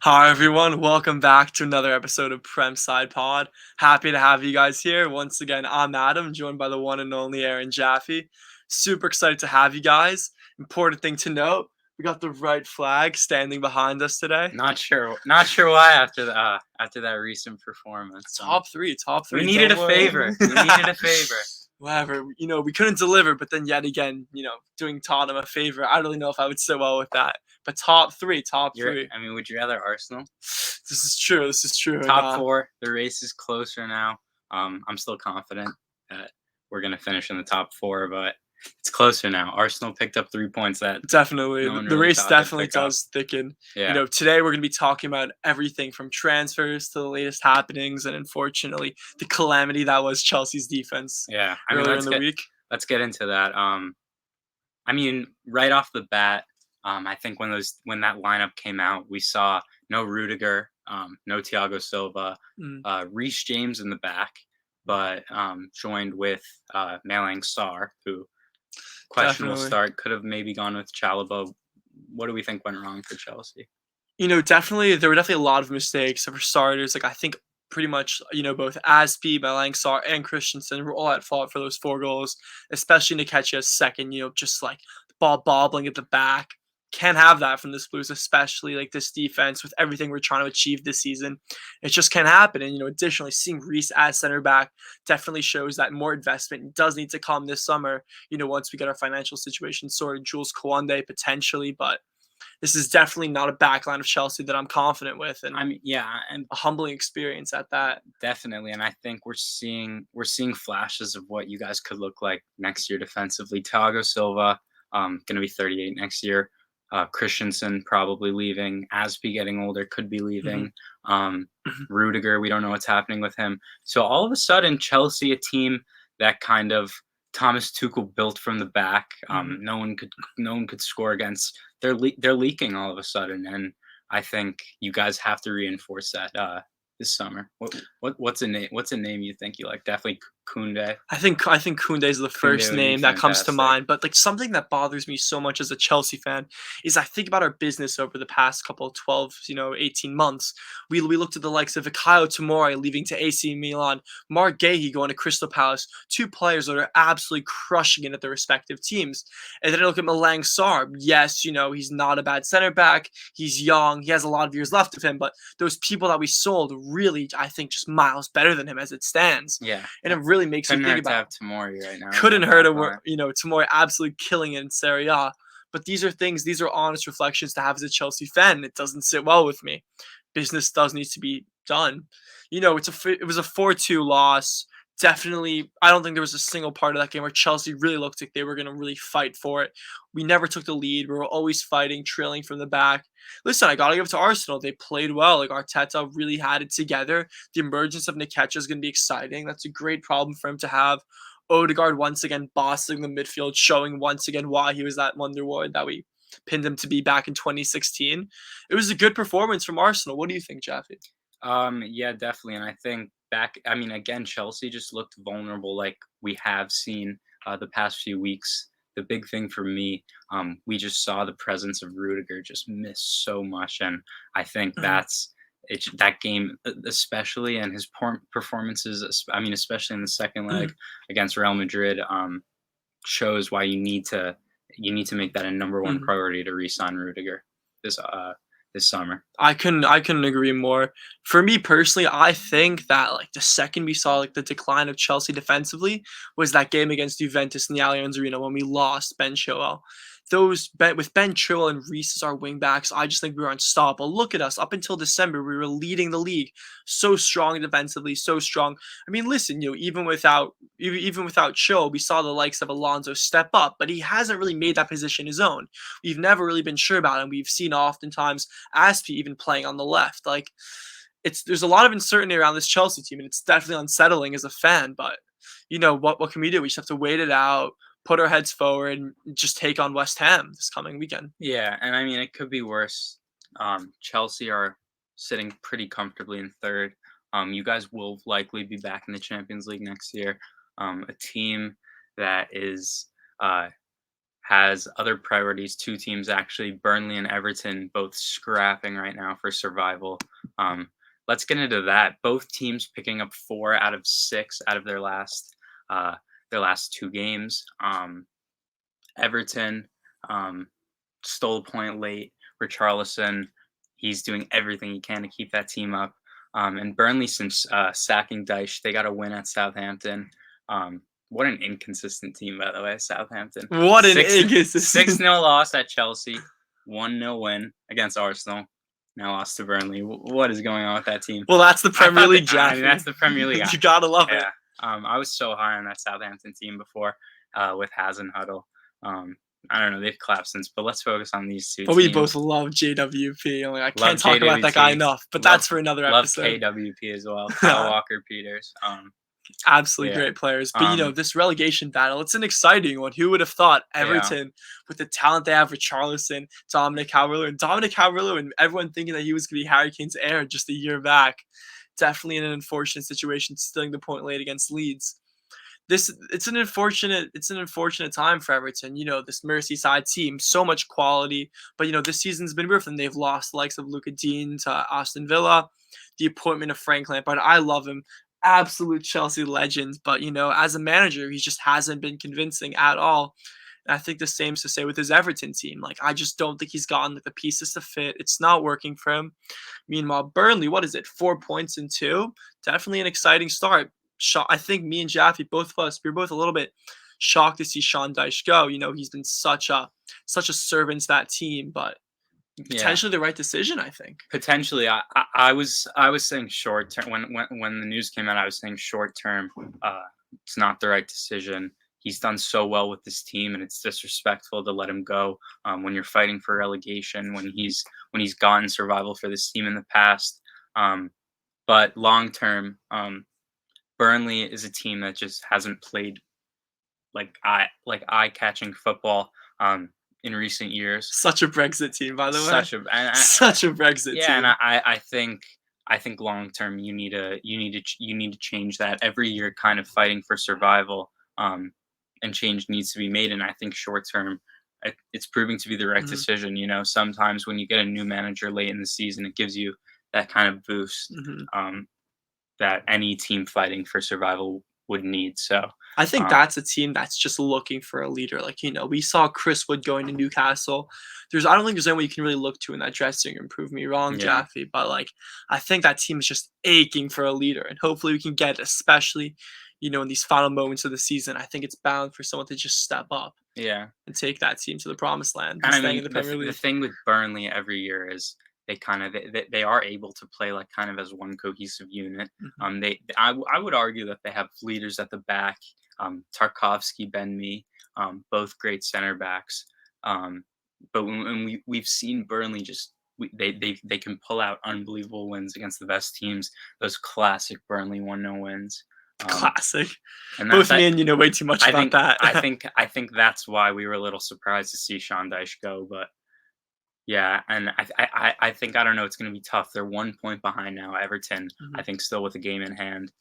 Hi everyone, welcome back to another episode of Premside Pod. Happy to have you guys here. Once again, I'm Adam, joined by the one and only Aaron Jaffe. Super excited to have you guys. Important thing to note, we got the right flag standing behind us today. Not sure why after that recent performance. Top three. We needed a favor. We needed a favor. Whatever, we couldn't deliver, but then yet again, doing Tottenham a favor. I don't really know if I would sit well with that. But top three. I mean, would you rather Arsenal? This is true. Top four. The race is closer now. I'm still confident that we're gonna finish in the top four, but it's closer now. Arsenal picked up 3 points that Definitely. no one The really race thought they'd definitely pick up. does thicken. Yeah. Today we're going to be talking about everything from transfers to the latest happenings and unfortunately the calamity that was Chelsea's defense Yeah. I mean, earlier in the week. let's get into that. I mean, right off the bat, I think when that lineup came out, we saw no Rudiger, no Thiago Silva, Reece James in the back, but joined with Malang Sarr, who questionable Definitely. start, could have maybe gone with Chalobah. What do we think went wrong for Chelsea? Definitely there were definitely a lot of mistakes for starters. Like I think pretty much, both Aspi, Malang Sarr, and Christensen were all at fault for those 4 goals, especially Nketiah's second, just like the ball bobbling at the back. Can't have that from this Blues, especially like this defense with everything we're trying to achieve this season. It just can't happen. And additionally, seeing Reece as center back definitely shows that more investment does need to come this summer. Once we get our financial situation sorted, Jules Kouande potentially, but this is definitely not a backline of Chelsea that I'm confident with, and I mean, yeah, and a humbling experience at that. definitely, and I think we're seeing flashes of what you guys could look like next year defensively. Thiago Silva, going to be 38 next year. Christensen probably leaving. Aspi getting older, could be leaving. Rudiger, we don't know what's happening with him. So all of a sudden, Chelsea, a team that kind of Thomas Tuchel built from the back. No one could score against. They're leaking all of a sudden, and I think you guys have to reinforce that this summer. What's a name you think you like? Definitely Koundé. I think Koundé is the first would be name that comes to fantastic. mind. But like something that bothers me so much as a Chelsea fan is I think about our business over the past couple of 12, 18 months. We looked at the likes of Ikayo Tomori leaving to AC Milan, Mark Gahey going to Crystal Palace, 2 players that are absolutely crushing it at their respective teams. And then I look at Malang Sarr. Yes, he's not a bad center back. He's young. He has a lot of years left of him. But those people that we sold really, I think, just miles better than him as it stands. Yeah, And it really makes couldn't you think hurt to about have Tomori right now. couldn't hurt Tomori absolutely killing it in Serie A. But these are honest reflections to have as a Chelsea fan. It doesn't sit well with me. Business does need to be done. It was a 4-2 loss. Definitely, I don't think there was a single part of that game where Chelsea really looked like they were going to really fight for it. We never took the lead. We were always fighting, trailing from the back. Listen, I got to give it to Arsenal. They played well. Like Arteta really had it together. The emergence of Nketiah is going to be exciting. That's a great problem for him to have. Odegaard once again bossing the midfield, showing once again why he was that wonderboy that we pinned him to be back in 2016. It was a good performance from Arsenal. What do you think, Jaffe? Yeah, definitely, and I think I mean, again, Chelsea just looked vulnerable, like we have seen the past few weeks. The big thing for me, we just saw the presence of Rudiger just miss so much, and I think that game, especially, and his performances. I mean, especially in the second leg against Real Madrid, shows why you need to make that a number one priority to re-sign Rudiger this summer. I couldn't agree more. For me personally, I think that like the second we saw like the decline of Chelsea defensively was that game against Juventus in the Allianz Arena when we lost Ben Chilwell. With Ben Chilwell and Reece as our wingbacks, I just think we were unstoppable. Look at us. Up until December, we were leading the league. So strong defensively, so strong. I mean, listen, even without Chilwell, we saw the likes of Alonso step up, but he hasn't really made that position his own. We've never really been sure about him. We've seen oftentimes Aspi even playing on the left. Like there's a lot of uncertainty around this Chelsea team, and it's definitely unsettling as a fan. But what can we do? We just have to wait it out, put our heads forward, and just take on West Ham this coming weekend. Yeah, and I mean it could be worse. Chelsea are sitting pretty comfortably in third. You guys will likely be back in the Champions League next year. A team that is has other priorities. Two teams actually, Burnley and Everton, both scrapping right now for survival. Let's get into that. Both teams picking up 4 out of 6 out of their last 2 games. Everton stole a point late. Richarlison, he's doing everything he can to keep that team up. And Burnley, since sacking Dyche, they got a win at Southampton. What an inconsistent team, by the way, Southampton. What an inconsistent 6-0 loss at Chelsea, 1-0 win against Arsenal. Now lost to Burnley. What is going on with that team? Well, that's the Premier League, Jack. That's the Premier League. You gotta love it. Yeah. I was so high on that Southampton team before with Hasenhuttl. I don't know, they've collapsed since, but let's focus on these two But teams. we both love JWP. I can't talk about that guy enough, but that's for another episode. Love KWP as well. Kyle Walker-Peters. Absolutely great players. But, this relegation battle, it's an exciting one. Who would have thought Everton, with the talent they have, Richarlison, Dominic Calvert-Lewin, and everyone thinking that he was going to be Harry Kane's heir just a year back. Definitely in an unfortunate situation, stealing the point late against Leeds. It's an unfortunate time for Everton. This Merseyside team, so much quality, but this season's been weird for them. They've lost the likes of Luka Dean to Aston Villa, the appointment of Frank Lampard. I love him, absolute Chelsea legend, but as a manager, he just hasn't been convincing at all. And I think the same is to say with his Everton team. I just don't think he's gotten the pieces to fit. It's not working for him. Meanwhile, Burnley, what is it? 4 points in 2. Definitely an exciting start. I think me and Jaffe, both of us, we're both a little bit shocked to see Sean Dyche go. He's been such a servant to that team, but potentially the right decision, I think. Potentially, I was saying short term when the news came out. I was saying short term, it's not the right decision. He's done so well with this team, and it's disrespectful to let him go when you're fighting for relegation. When he's gotten survival for this team in the past, but long term. Burnley is a team that just hasn't played eye-catching football in recent years. Such a Brexit team, by the way. Such a Brexit team. Yeah, and I think long term you need to change that every year, kind of fighting for survival. And change needs to be made. And I think short term, it's proving to be the right decision. Sometimes when you get a new manager late in the season, it gives you that kind of boost. That any team fighting for survival would need. So I think that's a team that's just looking for a leader. We saw Chris Wood going to Newcastle. I don't think there's anyone you can really look to in that dressing room. Prove me wrong, Jaffe. But I think that team is just aching for a leader, and hopefully we can get, especially in these final moments of the season. I think it's bound for someone to just step up. Yeah, and take that team to the promised land. And in the Premier League. The thing with Burnley every year is they are able to play kind of as one cohesive unit. I would argue that they have leaders at the back, Tarkowski, Ben Mee, both great center backs. But when we've seen Burnley they can pull out unbelievable wins against the best teams. Those classic Burnley 1-0 wins. Classic. And both me and you know way too much about that. I think that's why we were a little surprised to see Sean Dyche go, but. Yeah, and I think, I don't know, it's going to be tough. They're 1 point behind now, Everton, I think, still with a game in hand.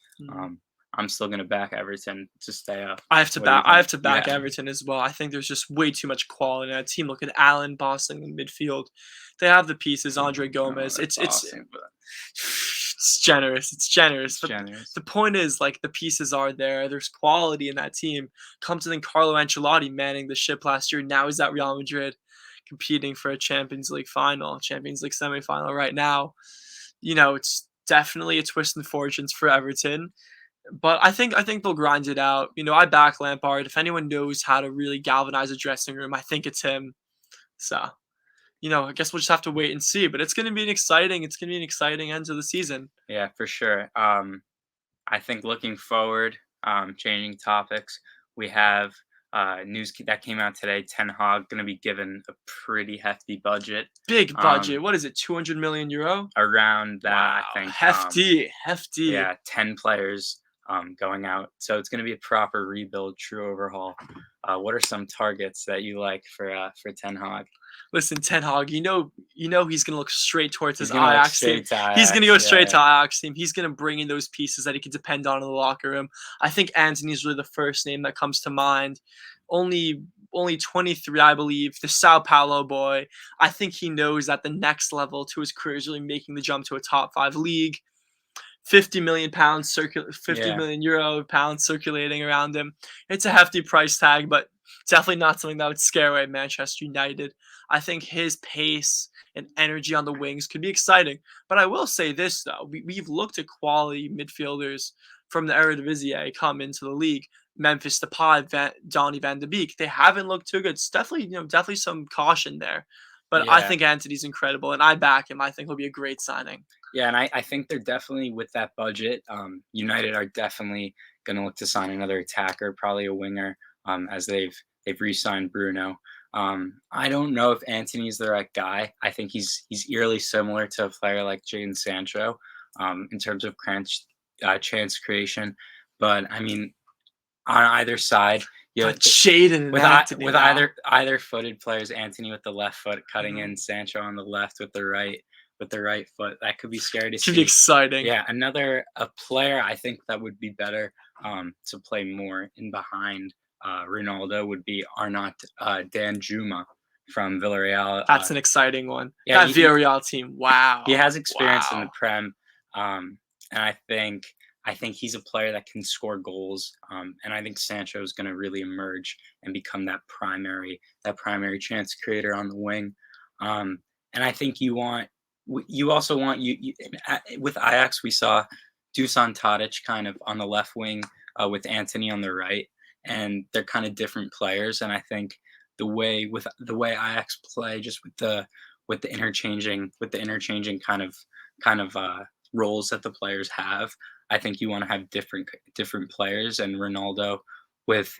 I'm still going to back Everton to stay up. I have to back Everton as well. I think there's just way too much quality in that team. Look at Allen, Boston in midfield. They have the pieces, Andre Gomez. It's generous. It's generous. But the point is, the pieces are there. There's quality in that team. Come to think Carlo Ancelotti manning the ship last year. Now he's at Real Madrid, competing for a Champions League semifinal right now. It's definitely a twist in fortunes for Everton, but I think they'll grind it out. I back Lampard. If anyone knows how to really galvanize a dressing room, I think it's him. So, I guess we'll just have to wait and see. But it's going to be an exciting end to the season. Yeah, for sure. I think looking forward, changing topics, we have. News that came out today, Ten Hag going to be given a pretty hefty budget. Big budget. What is it, 200 million euro? Around that, wow, I think. Hefty. Yeah, 10 players going out. So it's going to be a proper rebuild, true overhaul. What are some targets that you like for Ten Hag? Listen, Ten Hag, he's going to look straight towards his Ajax team. He's going to go straight to Ajax team. He's going to bring in those pieces that he can depend on in the locker room. I think Antony's really the first name that comes to mind. Only only 23, I believe, the Sao Paulo boy. I think he knows that the next level to his career is really making the jump to a top 5 league. 50 million pounds 50 Yeah. million euro pounds circulating around him. It's a hefty price tag, but definitely not something that would scare away Manchester United. I think his pace and energy on the wings could be exciting. But I will say this though, we've looked at quality midfielders from the Eredivisie come into the league. Memphis Depay, Donny van de Beek. They haven't looked too good. It's definitely, definitely some caution there. But I Yeah. think Anthony's incredible, and I back him. I think he'll be a great signing. Yeah, and I think they're definitely with that budget. United are definitely going to look to sign another attacker, probably a winger, as they've re-signed Bruno. I don't know if Anthony's the right guy. I think he's eerily similar to a player like Jadon Sancho in terms of chance creation. But I mean, on either side, you know, But Jaden and Anthony with now. either footed players, Anthony with the left foot cutting Mhm. in, Sancho on the left with the right foot. That could be scary to Should be see. exciting. Yeah, a player I think that would be better to play more in behind Ronaldo would be Arnaut Danjuma from Villarreal. That's an exciting one. Yeah, That Villarreal team, he wow, has experience in the wow. Prem, and I think he's a player that can score goals. And I think Sancho is going to really emerge and become that primary chance creator on the wing. And I think you also want with Ajax we saw Dusan Tadic kind of on the left wing with Anthony on the right, and they're kind of different players. And I think the way Ajax play, just with the interchanging kind of roles that the players have. I think you want to have different players, and Ronaldo with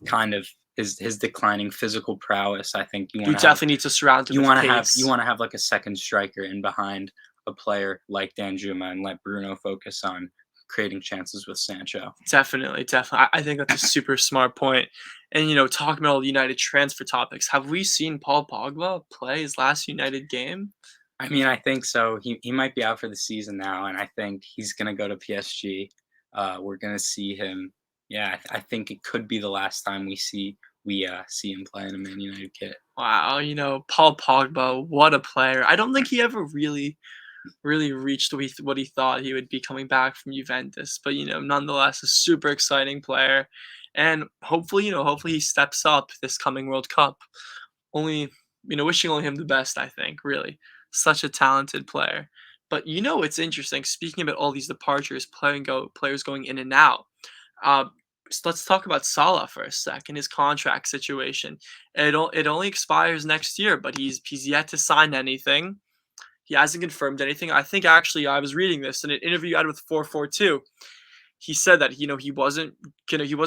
kind of his declining physical prowess. I think You definitely need to surround him you with want to have pace. you want to have like a second striker in behind a player like Danjuma and let Bruno focus on creating chances with Sancho. Definitely, definitely. I think that's a super smart point. And talking about all the United transfer topics, have we seen Paul Pogba play his last United game? I mean, I think so. He might be out for the season now, and I think he's gonna go to PSG. We're gonna see him. Yeah, I think it could be the last time we see him play in a Man United kit. Wow, Paul Pogba, what a player. I don't think he ever really reached what he thought he would be coming back from Juventus. But nonetheless, a super exciting player, and hopefully he steps up this coming World Cup. Only wishing only him the best. I think really such a talented player. But it's interesting. Speaking about all these departures, players going in and out. Uh, so let's talk about Salah for a second. His contract situation. It only expires next year, but he's yet to sign anything. He hasn't confirmed anything. I think actually I was reading this in an interview I had with 442. He said that he wasn't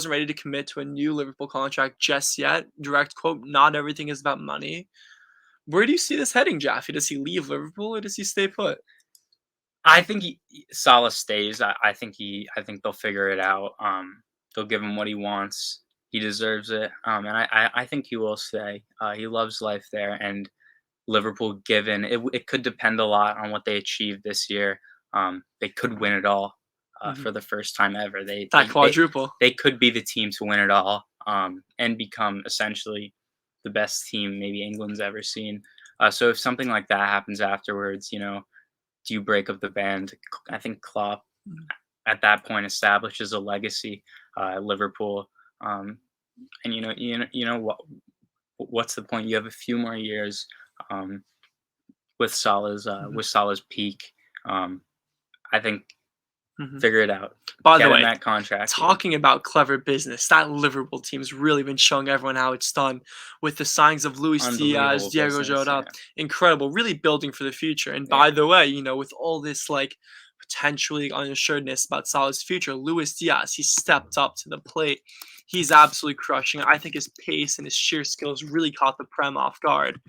ready to commit to a new Liverpool contract just yet. Direct quote: "Not everything is about money." Where do you see this heading, Jaffe? Does he leave Liverpool or does he stay put? I think Salah stays. I think they'll figure it out. They'll give him what he wants. He deserves it. And I think he will stay. He loves life there, and Liverpool, given it could depend a lot on what they achieve this year. They could win it all Mhm. for the first time ever. They That they, they quadruple. they could be the team to win it all, and become essentially the best team maybe England's ever seen. So if something like that happens afterwards, do you break up the band? I think Klopp Mhm. at that point establishes a legacy at Liverpool, and what's the point? You have a few more years um, with Salah's Mhm. peak. Um, I think Mhm. figure it out. By the Get him way, that contract. Yeah. talking about clever business, that Liverpool team's really been showing everyone how it's done with the signings of Luis Diaz, Unbelievable Diego business. Jota. Yeah. Incredible, really building for the future. And Yeah. by the way, with all this potentially unassuredness about Salah's future, Luis Diaz, he stepped up to the plate. He's absolutely crushing it. I think his pace and his sheer skills really caught the Prem off guard.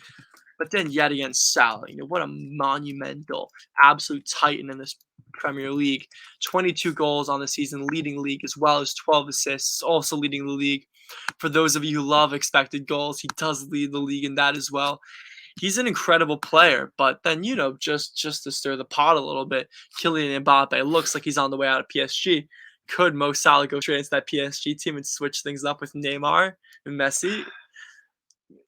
But then yet again, Salah, what a monumental, absolute titan in this Premier League. 22 goals on the season, leading the league, as well as 12 assists, also leading the league. For those of you who love expected goals, he does lead the league in that as well. He's an incredible player, but then just to stir the pot a little bit, Kylian Mbappe looks like he's on the way out of PSG. Could Mo Salah go straight into that PSG team and switch things up with Neymar and Messi?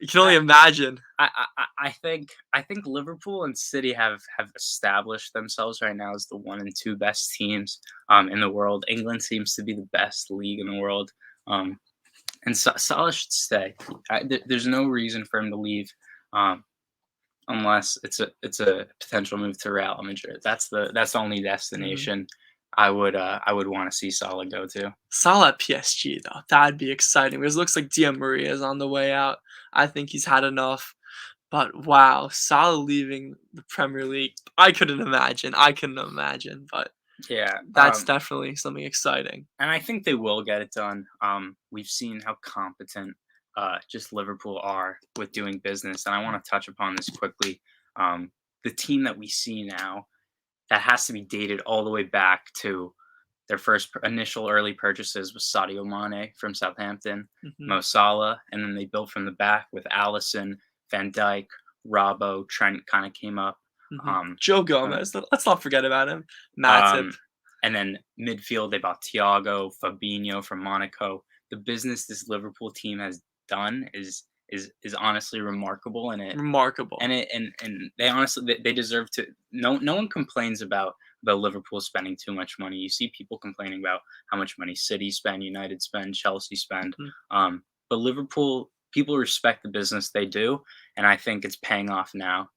You can only imagine. I think Liverpool and City have established themselves right now as the 1 and 2 best teams in the world. England seems to be the best league in the world, and Salah should stay. There's no reason for him to leave, unless it's a potential move to Real Madrid. That's the only destination I would want to see Salah go to. Salah at PSG though, that'd be exciting because it looks like Di Maria is on the way out. I think he's had enough. But wow, Salah leaving the Premier League, I couldn't imagine. I couldn't imagine, but Yeah, that's definitely something exciting. and I think they will get it done. We've seen how competent just Liverpool are with doing business, and I want to touch upon this quickly. The team that we see now that has to be dated all the way back to their first initial early purchases was Sadio Mane from Southampton, Mhm. Mo Salah, and then they built from the back with Allison, Van Dijk, Robbo, Trent kind of came up. Joe uh, Gomez, let's not forget about him. Matip. um, and then midfield, they bought Thiago, Fabinho from Monaco. The business this Liverpool team has done is honestly remarkable, Remarkable. and they honestly they deserve to. No one complains about Liverpool spending too much money. You see people complaining about how much money City spend, United spend, Chelsea spend. Mhm. But Liverpool people respect the business they do, and I think it's paying off now.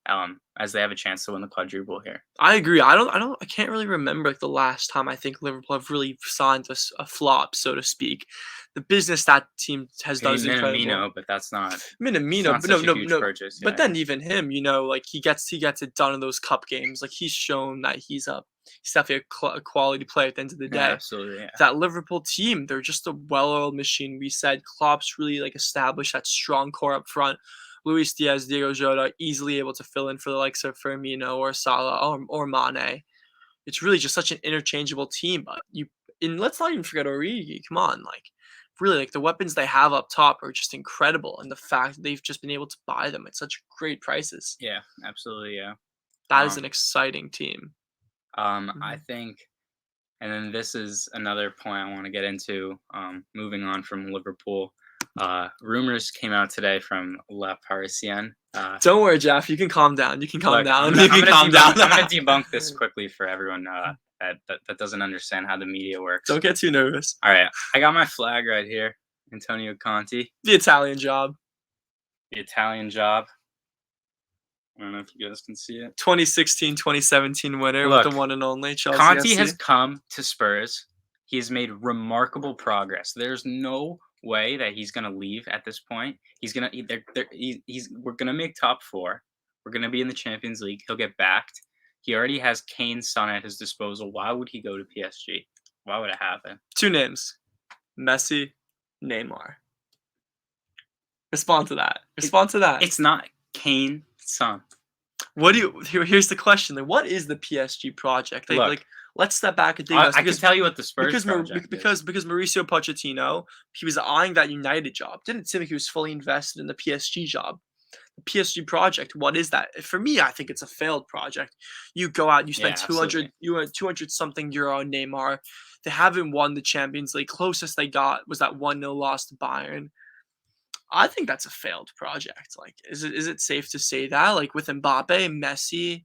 As they have a chance to win the quadruple here. I agree. I can't really remember like the last time I think Liverpool have really signed a flop, so to speak. The business that team has done Maybe is incredible. Minamino, but it's Minamino, not but no, such a no, huge no. purchase. But Yeah, then even him, like he gets it done in those cup games. Like he's shown that he's definitely a quality player at the end of the yeah, day. absolutely. Yeah. That Liverpool team, they're just a well-oiled machine. We said Klopp's really like established that strong core up front. Luis Diaz, Diego Jota, easily able to fill in for the likes of Firmino or Salah or Mane. It's really just such an interchangeable team. But and let's not even forget Origi. Come on, like really, like the weapons they have up top are just incredible, and the fact that they've just been able to buy them at such great prices. Yeah, absolutely. Yeah. That is an Um, exciting team. I Mhm. think, and then this is another point I want to get into. Moving on from Liverpool, rumors came out today from La Parisienne. Don't worry, Jeff. You can calm down. You can calm Look, down. You can calm down. I'm gonna debunk this quickly for everyone that doesn't understand how the media works. Don't get too nervous. All right, I got my flag right here. Antonio Conte, The Italian job. the Italian job. I don't know if you guys can see it. 2016-2017 winner with the Look, one and only Chelsea Conte FC. has come to Spurs. He has made remarkable progress. There's no way that he's gonna leave at this point. He's gonna we're gonna make top four. We're gonna be in the Champions League. He'll get backed. He already has Kane's son at his disposal. Why would he go to PSG? Why would it happen? Two names. Messi, Neymar. Respond to that. Respond to that. It's not Kane's son. Here's the question. Like, what is the PSG project? Like, Look, like let's step back and think I about can this tell you what the Spurs because project is. because Mauricio Pochettino, he was eyeing that United job. Didn't seem like he was fully invested in the PSG job. The PSG project, what is that? For me, I think it's a failed project. You go out, you Yeah, spend absolutely. 200 something euro on Neymar. They haven't won the Champions League. Closest they got was that 1-0 loss to Bayern. I think that's a failed project. Like, is it safe to say that? Like with Mbappe, Messi,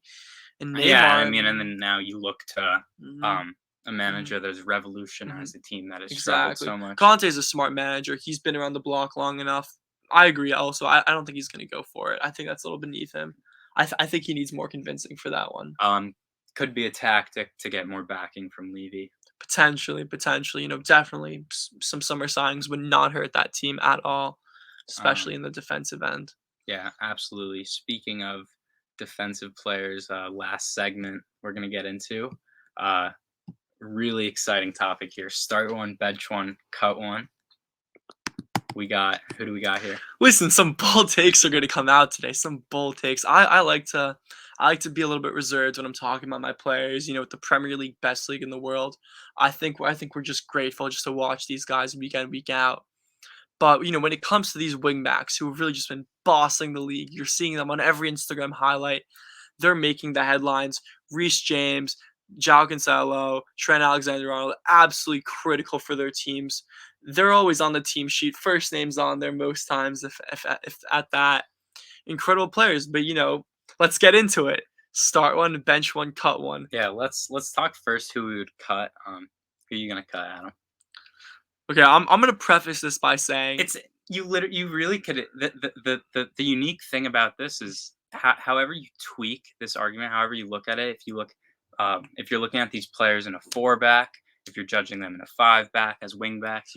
and Yeah, I Neymar. mean, and then now you look to Mhm, a mhm, manager that's mhm. revolutionized a team that has struggled Exactly. so much. Conte is a smart manager. He's been around the block long enough. I agree. Also, I don't think he's going to go for it. I think that's a little beneath him. I think he needs more convincing for that one. Could be a tactic to get more backing from Levy. Potentially. Definitely some summer signings would not hurt that team at all, especially Um, in the defensive end. yeah, absolutely. Speaking of defensive players, last segment we're gonna get into. Uh, really exciting topic here. Start one, bench one, cut one. Who do we got here? Listen, some bold takes are going to come out today. Some bold takes. I like to be a little bit reserved when I'm talking about my players. With the Premier League, best league in the world. I think we're just grateful just to watch these guys week in week out. But when it comes to these wingbacks who have really just been bossing the league, you're seeing them on every Instagram highlight. They're making the headlines. Reece James, Joao Cancelo, Trent Alexander Arnold, absolutely critical for their teams. They're always on the team sheet. First names on there most times, if at that. Incredible players, but let's get into it. Start one, bench one, cut one. Yeah, let's talk first who we would cut. Who you gonna cut, Adam? Okay, I'm gonna preface this by saying It's you really could the unique thing about this is however you tweak this argument, however you look at it. If you're looking at these players in a 4 back, if you're judging them in a 5 back as wing backs,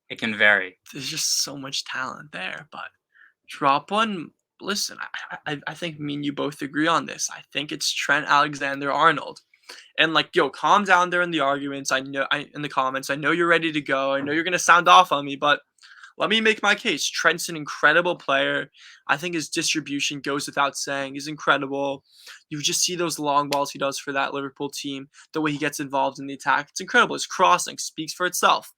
it can vary. there's just so much talent there, but drop one. Listen, I think me and you both agree on this. I think it's Trent Alexander Arnold. And yo, calm down there in the arguments. In the comments. I know you're ready to go. I know you're gonna sound off on me, but let me make my case. Trent's an incredible player. I think his distribution goes without saying. He's incredible. You just see those long balls he does for that Liverpool team, the way he gets involved in the attack. It's incredible. His crossing speaks for itself.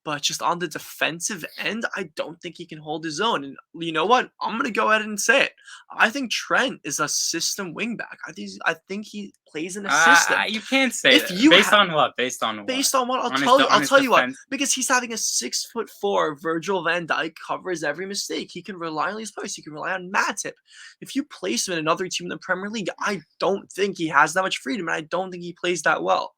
But just on the defensive end, I don't think he can hold his own. And you know what? I'm going to go ahead and say it. I think Trent is a system wingback. I think he plays in a system. You can't say If that. you Based ha- on what? Based on what? Based on what? On his I'll tell you what. defense? Because he's having a 6'4" Virgil van Dijk covers every mistake. He can rely on his place. He can rely on Matip. If you place him in another team in the Premier League, I don't think he has that much freedom, and I don't think he plays that well.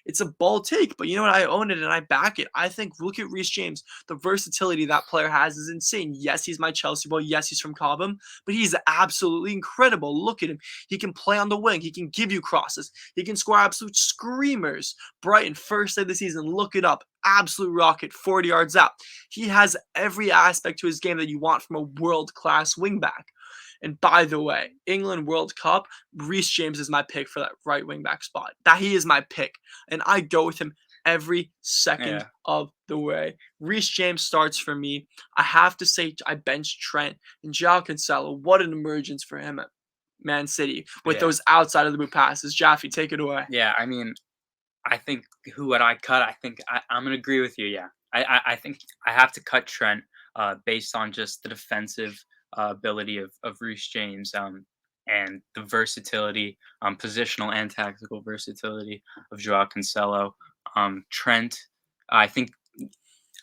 It's a bold take, but you know what? I own it and I back it. I think look at Reece James. The versatility that player has is insane. Yes, he's my Chelsea boy. Yes, he's from Cobham, but he's absolutely incredible. Look at him. He can play on the wing. He can give you crosses. He can score absolute screamers. Brighton, first day of the season, look it up. Absolute rocket, 40 yards out. He has every aspect to his game that you want from a world-class wingback. And by the way, England World Cup, Reece James is my pick for that right wing back spot. That he is my pick. And I go with him every second of the way. Reece James starts for me. I have to say I bench Trent and Joao Cancelo. What an emergence for him at Man City with those outside of the boot passes. Jaffe, take it away. Yeah, I mean, I think who would I cut? I think I'm gonna agree with you. Yeah, I think I have to cut Trent based on just the defensive ability of Reece James and the versatility, positional and tactical versatility of Joao Cancelo. Trent, I think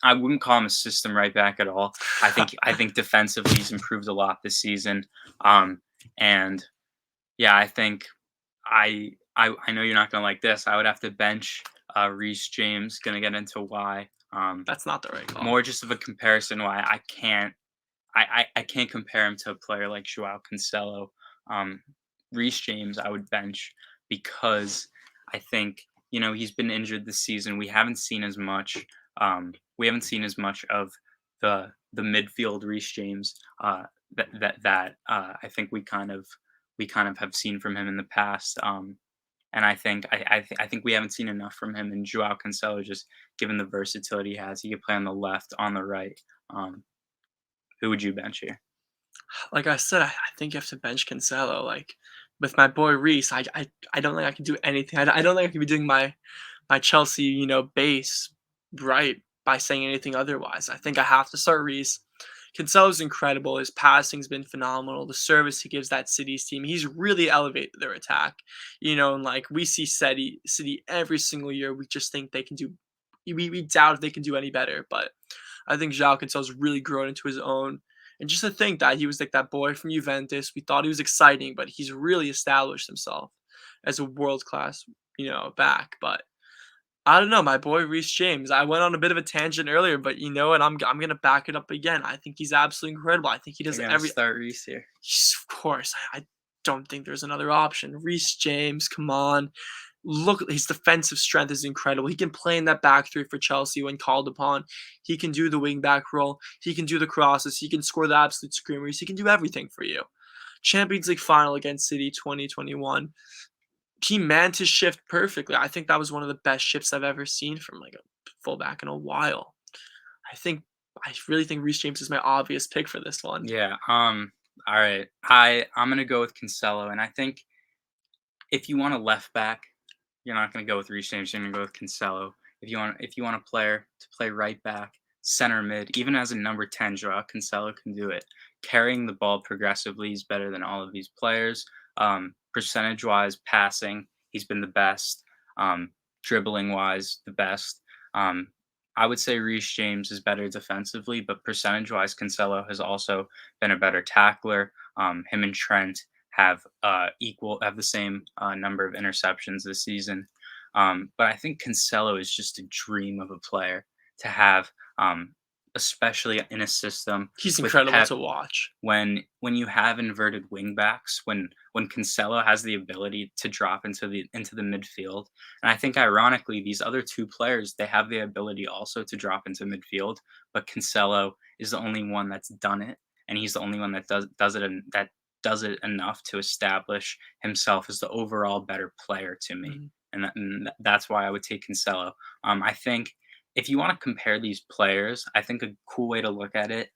I wouldn't call him a system right back at all. I think defensively he's improved a lot this season. And yeah, I think I know you're not gonna like this. I would have to bench Reece James. Gonna get into why. That's not the right call. More just of a comparison why I can't compare him to a player like Joao Cancelo. Reece James I would bench because I think he's been injured this season. We haven't seen as much. We haven't seen as much of the midfield Reece James that I think we kind of have seen from him in the past. And I think we haven't seen enough from him. And Joao Cancelo, just given the versatility he has, he can play on the left, on the right. Who would you bench here? Like I said, I think you have to bench Cancelo. Like with my boy Reece, I don't think I can do anything. I don't think I can be doing my Chelsea, base right by saying anything otherwise. I think I have to start Reece. Cancelo's incredible. His passing's been phenomenal. The service he gives that City's team, he's really elevated their attack. And we see City every single year. We just think they can do. We doubt if they can do any better. But I think Joao Cancelo's really grown into his own. And just to think that he was like that boy from Juventus, we thought he was exciting, but he's really established himself as a world class, back. But I don't know, my boy Reece James. I went on a bit of a tangent earlier, but you know what? I'm gonna back it up again. I think he's absolutely incredible. I think he does every. Start Reece here. Of course, I don't think there's another option. Reece James, come on. Look, his defensive strength is incredible. He can play in that back three for Chelsea when called upon. He can do the wing back role. He can do the crosses. He can score the absolute screamers. He can do everything for you. Champions League final against City 2021. He manned his shift perfectly. I think that was one of the best shifts I've ever seen from a fullback in a while. I really think Reece James is my obvious pick for this one. Yeah. All right. I'm gonna go with Cancelo, and I think if you want a left back, you're not gonna go with Reece James. You're gonna go with Cancelo. If you want a player to play right back, center mid, even as a number 10, Joao Cancelo can do it. Carrying the ball progressively, he's better than all of these players. Percentage-wise, passing, he's been the best. Dribbling-wise, the best. I would say Reece James is better defensively, but percentage-wise, Cancelo has also been a better tackler. Him and Trent have the same number of interceptions this season. But I think Cancelo is just a dream of a player to have, especially in a system He's with incredible Pep to watch. when you have inverted wing backs, when Cancelo has the ability to drop into the midfield, and I think ironically these other two players they have the ability also to drop into midfield, but Cancelo is the only one that's done it, and he's the only one that does it and that does it enough to establish himself as the overall better player to me, Mhm. and that's why I would take Cancelo. I think if you want to compare these players, I think a cool way to look at it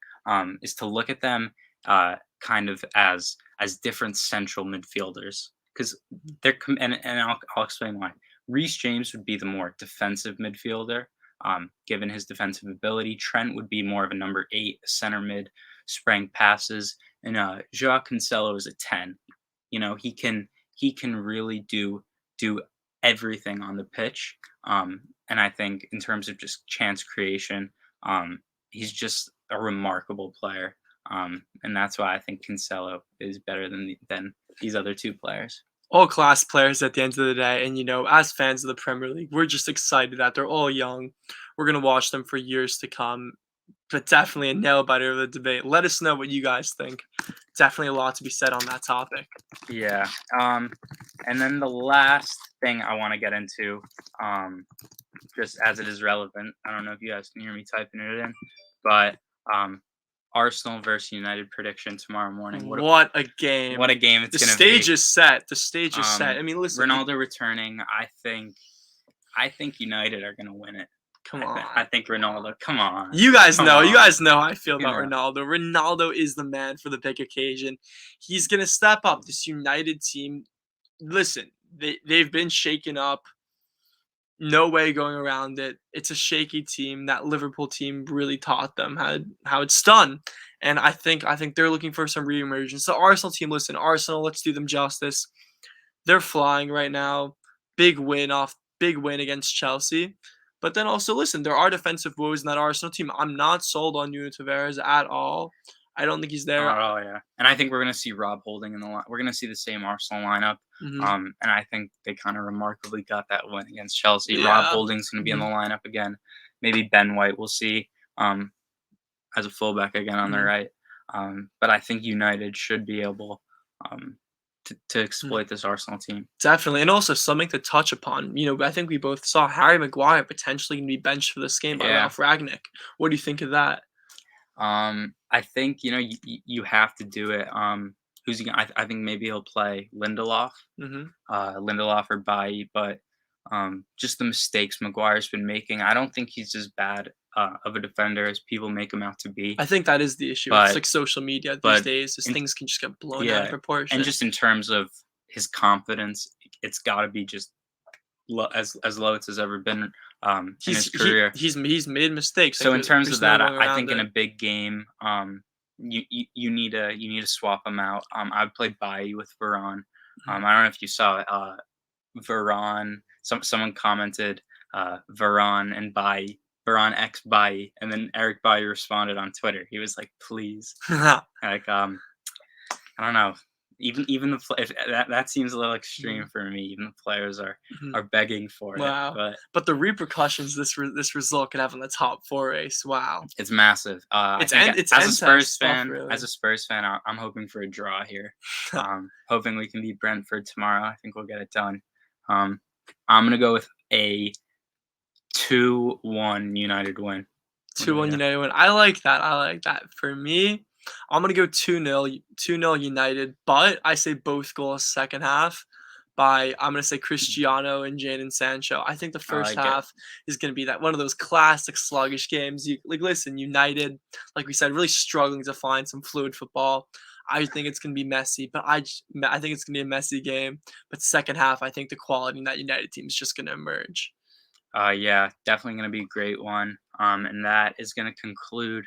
is to look at them kind of as different central midfielders because and I'll explain why. Reece James would be the more defensive midfielder, given his defensive ability. Trent would be more of a number 8, center mid, spraying passes, and Joao Cancelo is a 10. He can really do everything on the pitch. And I think in terms of just chance creation, he's just a remarkable player. And that's why I think Cancelo is better than these other two players. All class players at the end of the day. And, as fans of the Premier League, we're just excited that they're all young. We're going to watch them for years to come. But definitely a nail biter of the debate. Let us know what you guys think. Definitely a lot to be said on that topic. Yeah. And then the last thing I want to get into, just as it is relevant, I don't know if you guys can hear me typing it in, but Arsenal versus United prediction tomorrow morning. What a game. What a game The it's going to stage be. is set. The stage is set. I mean, listen. Ronaldo returning. I think United are going to win it. Come on. I think Ronaldo. Come on. You guys Come know. on. You guys know how I feel about know. Ronaldo. Ronaldo is the man for the big occasion. He's going to step up. This United team, listen, they've been shaken up. No way going around it. It's a shaky team. That Liverpool team really taught them how it's done. And I think they're looking for some reemergence. The Arsenal team, listen, Arsenal, let's do them justice. They're flying right now. Big win against Chelsea. But then also listen, there are defensive woes in that Arsenal team. I'm not sold on Nuno Tavares at all. I don't think he's there. Oh yeah, and I think we're gonna see Rob Holding in the line. We're gonna see the same Arsenal lineup. Mhm. And I think they kind of remarkably got that win against Chelsea. Rob Yeah. Holding's gonna be in the Mhm. lineup again. Maybe Ben White we'll see as a fullback again on the Mhm. right. But I think United should be able um, to Mhm. exploit this Arsenal team. Definitely, and also something to touch upon. I think we both saw Harry Maguire potentially gonna be benched for this game by Yeah. Ralph Ragnick. What do you think of that? I think you have to do it. Who's he? I think maybe he'll play Lindelof, Mhm. Lindelof or Bailly, but just the mistakes Maguire's been making. I don't think he's as bad of a defender as people make him out to be. I think that is the issue. It's But like social media these but days, as in, things can just get blown out of yeah, and proportion. just in terms of his confidence, it's got to be just as low as it's ever been in his career. He's made mistakes. Like So in terms of there's no that, going I around think in it. a big game, you need to swap them out. I would play Bailly with Varane. Mhm. I don't know if you saw it. Varane. Someone commented Varane and Bailly, Varane X Bailly, and then Eric Bailly responded on Twitter. He was like, "Please." Like I don't know. Even if that seems a little extreme Mhm. for me. Even the players Mhm. are begging for it, Wow. but But the repercussions this result could have on the top four race. Wow. it's massive. I It's think end it's as a end time Spurs stuff, fan, really. I'm hoping for a draw here. Hoping we can beat Brentford tomorrow. I think we'll get it done. Um, I'm gonna go with a 2-1 United win. What do 2-1 you got? United win. I like that. I like that. For me, I'm gonna go 2-0 United, but I say both goals second half by I'm gonna say Cristiano and Jadon Sancho. I think the I first like it. half is gonna be that one of those classic sluggish games. Listen, United, like we said, really struggling to find some fluid football. I think it's gonna be messy, but I think it's gonna be a messy game. But second half, I think the quality in that United team is just gonna emerge. Yeah, definitely going to be a great one. And that is going to conclude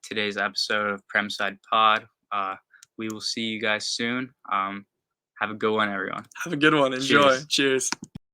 today's episode of Premside Pod. We will see you guys soon. Have a good one, everyone. Have a good one. Enjoy. Cheers. Cheers.